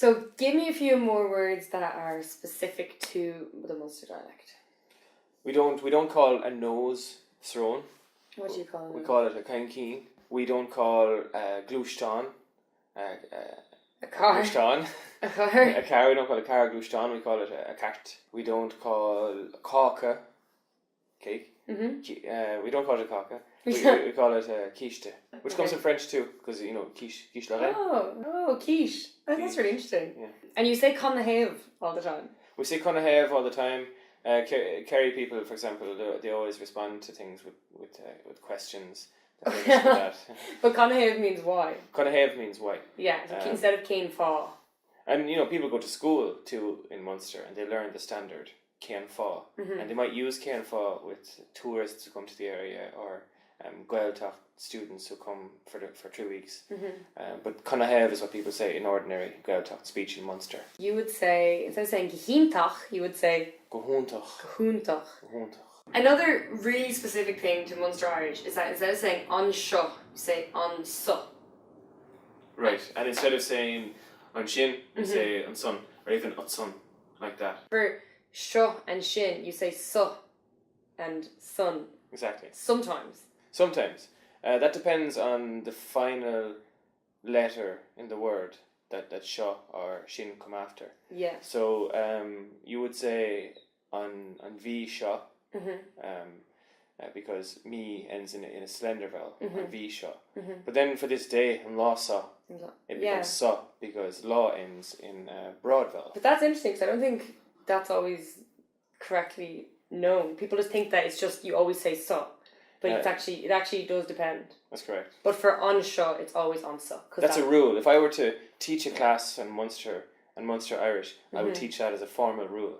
So give me a few more words that are specific to the Munster dialect. We don't call a nose srón. What do you call it? We call it a caincín. We don't call gluaisteán a car. gluaisteán. A car. A car. We don't call a car gluaisteán. We call it a cairt. We don't call cáca cake. Mm-hmm. We don't call it a cáca. We call it a ciste, which comes from French too, because quiche la reine. Oh, quiche. Oh, that's really interesting. Yeah. And you say canathaobh all the time. We say canathaobh all the time. Kerry people, for example, they always respond to things with questions. That. But canathaobh means why. Canathaobh means why. Yeah, instead of céin fáth. And people go to school too in Munster, and they learn the standard céin and they might use céin with tourists who come to the area or hiontach students who come for 2 weeks. But canathaobh is what people say in ordinary hiontach speech in Munster. You would say, instead of saying hiontach, you would say húntach. Another really specific thing to Munster Irish is that instead of saying anseo, you say anso. Right, and instead of saying ansin, you say ansan, or even ansan, like that. For seo and shin, you say so and sun. Exactly. Sometimes. That depends on the final letter in the word that seo or shin come after. Yeah. So you would say on V seo, because me ends in a slender vowel, on V seo. But then for this day, in law saw, it becomes saw because law ends in a broad vowel. But that's interesting because I don't think that's always correctly known. People just think that it's just you always say so. But it actually does depend. That's correct. But for anseo, it's always anso. That's a rule. If I were to teach a class on Munster and Munster Irish, I would teach that as a formal rule.